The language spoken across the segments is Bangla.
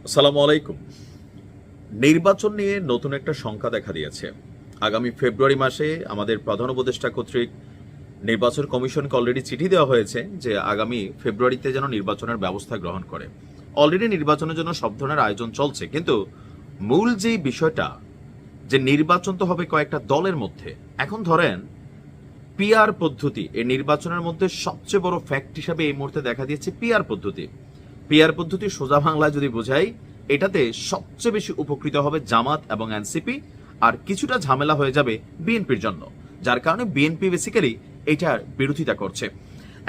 আসসালামু আলাইকুম। নির্বাচন নিয়ে নতুন একটা শঙ্কা দেখা দিয়েছে। আগামী ফেব্রুয়ারি মাসে আমাদের প্রধান উপদেষ্টা কর্তৃক নির্বাচন কমিশনকে অলরেডি চিঠি দেওয়া হয়েছে যে আগামী ফেব্রুয়ারিতে যেন নির্বাচনের ব্যবস্থা গ্রহণ করে। অলরেডি নির্বাচনের জন্য সব ধরনের আয়োজন চলছে, কিন্তু মূল যে বিষয়টা যে নির্বাচন তো হবে কয়েকটা দলের মধ্যে। এখন ধরেন পিআর পদ্ধতি এই নির্বাচনের মধ্যে সবচেয়ে বড় ফ্যাক্ট হিসাবে এই মুহূর্তে দেখা দিয়েছে পিআর পদ্ধতি। পিআর পদ্ধতি সোজা বাংলা যদি বোঝাই, এটাতে সবচেয়ে বেশি উপকৃত হবে জামাত এবং এনসিপি, আর কিছুটা ঝামেলা হয়ে যাবে বিএনপির জন্য, যার কারণে বিএনপি বেসিক্যালি এটার বিরোধিতা করছে।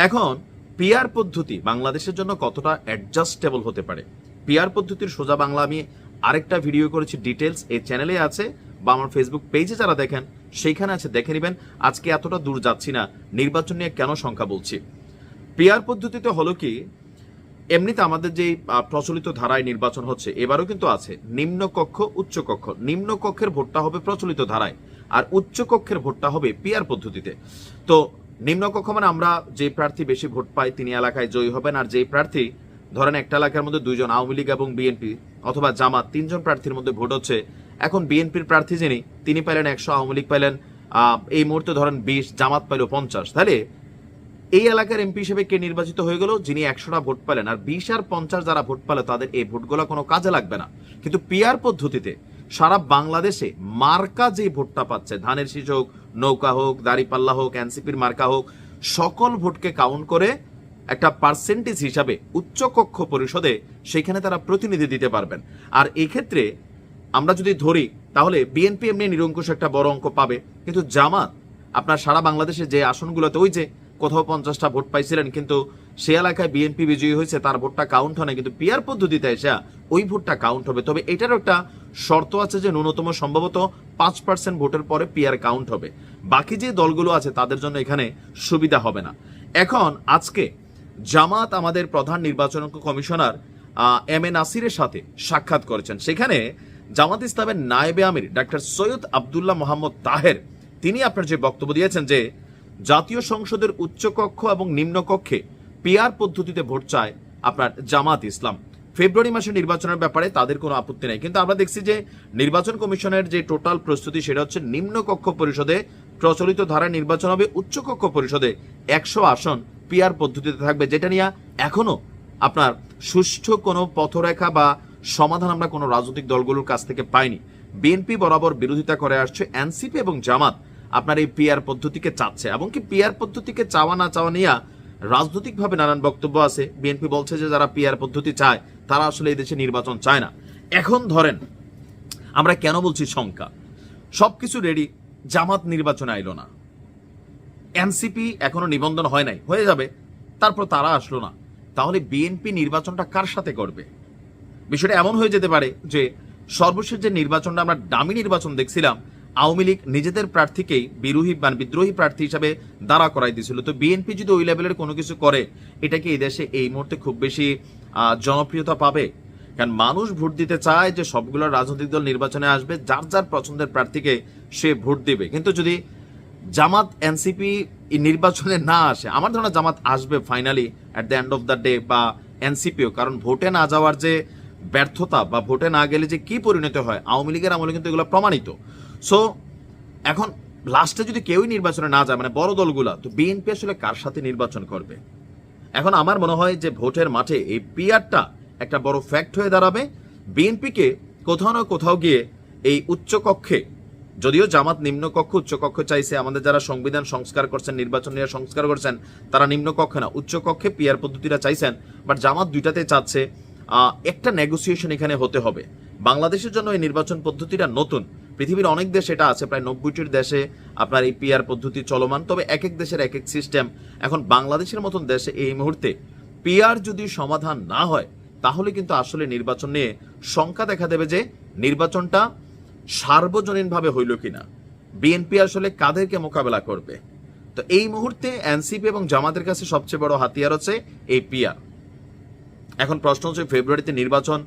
এখন পিআর পদ্ধতি বাংলাদেশের জন্য কতটা অ্যাডজাস্টেবল হতে পারে, পিআর পদ্ধতির সোজা বাংলা আমি আরেকটা ভিডিও করেছি, ডিটেলস এই চ্যানেলে আছে বা আমার ফেসবুক পেজে যারা দেখেন সেইখানে আছে, দেখে নেবেন। আজকে এতটা দূর যাচ্ছি না, নির্বাচন নিয়ে কেন সংখ্যা বলছি। পিআর পদ্ধতিতে হলো কি, এমনিতে আমাদের যে প্রচলিত ধারায় নির্বাচন হচ্ছে এবারও কিন্তু আছে নিম্নকক্ষ উচ্চকক্ষ। নিম্নকক্ষের ভোটটা হবে প্রচলিত ধারায়, আর উচ্চকক্ষের ভোটটা হবে পিআর পদ্ধতিতে। তো নিম্নকক্ষ মানে আমরা যে প্রার্থী বেশি ভোট পাই তিনি এলাকায় জয়ী হবেন, আর যেই প্রার্থী ধরেন একটা এলাকার মধ্যে দুইজন আওয়ামী লীগ এবং বিএনপি অথবা জামাত তিনজন প্রার্থীর মধ্যে ভোট হচ্ছে, এখন বিএনপির প্রার্থী যিনি তিনি পাইলেন 100, আওয়ামী লীগ পাইলেন এই মুহূর্তে ধরেন 20, জামাত পাইল 50, তাহলে এই এলাকার এমপি হিসেবে কে নির্বাচিত হয়ে গেল, যিনি 100টা ভোট পেলেন, আর 20 আর 50 যারা ভোট পেল তাদের এই ভোটগুলো কোনো কাজে লাগবে না। কিন্তু পিআর পদ্ধতিতে সারা বাংলাদেশে মার্কা যে ভোটটা পাচ্ছে, ধানের শীষ হোক, নৌকা হোক, দাড়িপাল্লা হোক, এনসিপির মার্কা হোক, সকল ভোটকে কাউন্ট করে একটা পার্সেন্টেজ হিসাবে উচ্চকক্ষ পরিষদে সেখানে তারা প্রতিনিধি দিতে পারবেন। আর এই ক্ষেত্রে আমরা যদি ধরি তাহলে বিএনপি এমনি নিরঙ্কুশ একটা বড় অঙ্ক পাবে, কিন্তু জামাত আপনার সারা বাংলাদেশে যে আসনগুলোতে ওই যে কোথাও 50টা ভোট পাইছিলেন কিন্তু সে এলাকায় বিএনপি বিজয়ী হয়েছে, তার ভোটটা কাউন্ট হয় না, কিন্তু পিআর পদ্ধতিতে এসে ওই ভোটটা কাউন্ট হবে। তবে এটারও একটা শর্ত আছে যে ন্যূনতম সম্ভবত 5% ভোটের পরে পিআর কাউন্ট হবে। বাকি যে দলগুলো আছে তাদের জন্য এখানে সুবিধা হবে না। এখন আজকে জামাত আমাদের প্রধান নির্বাচন কমিশনার এম এ নাসিরের সাথে সাক্ষাৎ করেছেন। সেখানে জামাত ইসলামের নায়েবে আমির ডাক্তার সৈয়দ আব্দুল্লাহ মোহাম্মদ তাহের তিনি আপনার যে বক্তব্য দিয়েছেন যে জাতীয় সংসদের উচ্চকক্ষ এবং নিম্নকক্ষে পিআর পদ্ধতিতে ভোট চায় আপনার জামাত ইসলাম। ফেব্রুয়ারি মাসে নির্বাচনের ব্যাপারে তাদের কোনো আপত্তি নেই, কিন্তু আমরা দেখছি যে নির্বাচন কমিশনের যে টোটাল প্রস্তুতি সেটা হচ্ছে নিম্নকক্ষ পরিষদে প্রচলিত ধারায় নির্বাচন হবে, উচ্চকক্ষ পরিষদে 100 আসন পিআর পদ্ধতিতে থাকবে, যেটা নিয়ে এখনো আপনার সুষ্ঠু কোনো পথরেখা বা সমাধান আমরা কোনো রাজনৈতিক দলগুলোর কাছ থেকে পাইনি। বিএনপি বরাবর বিরোধিতা করে আসছে, এনসিপি এবং জামাত আপনার এই পিআর পদ্ধতিকে চাচ্ছে, এবং কি পিআর পদ্ধতিকে চাওয়া না চাওয়া নিয়ে রাজনৈতিকভাবে নানান বক্তব্য আছে। বিএনপি বলছে যে যারা পিআর পদ্ধতি চায় তারা আসলে এই দেশে নির্বাচন চায় না। এখন ধরেন আমরা কেন বলছি শঙ্কা, সবকিছু রেডি, জামাত নির্বাচনে আইলো না, এনসিপি এখনো নিবন্ধন হয় নাই, হয়ে যাবে, তারপর তারা আসলো না, তাহলে বিএনপি নির্বাচনটা কার সাথে করবে? বিষয়টা এমন হয়ে যেতে পারে যে সর্বশেষ যে নির্বাচনটা আমরা ডামি নির্বাচন দেখছিলাম, আওয়ামী লীগ নিজেদের প্রার্থীকেই বিদ্রোহী প্রার্থী হিসাবে দাঁড়া করাই দিয়েছিল। তো বিএনপি যদি ওই লেভেলের কোনো কিছু করে, এটা কি এই দেশে এই মুহূর্তে খুব বেশি জনপ্রিয়তা পাবে? কারণ মানুষ ভোট দিতে চায় যে সবগুলো রাজনৈতিক দল নির্বাচনে আসবে, যার যার পছন্দের প্রার্থীকে সে ভোট দিবে। কিন্তু যদি জামাত এনসিপি নির্বাচনে না আসে, আমার ধারণা জামাত আসবে finally at the end of the day, বা এনসিপিও, কারণ ভোটে না যাওয়ার যে ব্যর্থতা বা ভোটে না গেলে যে কি পরিণত হয় আওয়ামী লীগের আমলে কিন্তু এগুলো প্রমাণিত। সো এখন লাস্টে যদি কেউই নির্বাচনে না যায়, মানে বড় দলগুলা, তো বিএনপি আসলে কার সাথে নির্বাচন করবে? এখন আমার মনে হয় যে ভোটের মাঠে এই পিআরটা একটা বড় ফ্যাক্ট হয়ে দাঁড়াবে। বিএনপিকে কোথাও না কোথাও গিয়ে এই উচ্চকক্ষে, যদিও জামাত নিম্নকক্ষ উচ্চকক্ষ চাইছে, আমাদের যারা সংবিধান সংস্কার করছেন, নির্বাচন নিয়ে সংস্কার করছেন, তারা নিম্নকক্ষে না উচ্চকক্ষে পিআর পদ্ধতিটা চাইছেন, বাট জামাত দুইটাতে চাচ্ছে। একটা নেগোসিয়েশন এখানে হতে হবে। বাংলাদেশের জন্য এই নির্বাচন পদ্ধতিটা নতুন, পৃথিবীর অনেক দেশ এটা আছে, প্রায় 90টির দেশে আপনার এই পিআর পদ্ধতি চলমান, তবে এক এক দেশের এক এক সিস্টেম। এখন বাংলাদেশের মতন দেশে এই মুহূর্তে পিআর যদি সমাধান না হয়, তাহলে কিন্তু আসলে নির্বাচন নিয়ে শঙ্কা দেখা দেবে যে নির্বাচনটা সার্বজনীনভাবে হইল কিনা, বিএনপি আসলে কাদেরকে মোকাবেলা করবে। তো এই মুহূর্তে এনসিপি এবং জামাতের কাছে সবচেয়ে বড় হাতিয়ার হচ্ছে এই পিআর। এখন প্রশ্ন হচ্ছে ফেব্রুয়ারিতে নির্বাচন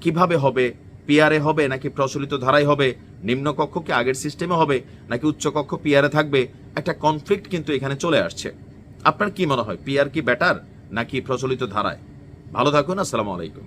কিভাবে হবে, পিআরে হবে নাকি প্রচলিত ধারায় হবে, নিম্নকক্ষ কি আগের সিস্টেমে হবে নাকি উচ্চকক্ষ পিআরে থাকবে, একটা কনফ্লিক্ট কিন্তু এখানে চলে আসছে। আপনার কি মনে হয়, পিআর কি বেটার নাকি প্রচলিত ধারায়? ভালো থাকুন, আসসালামু আলাইকুম।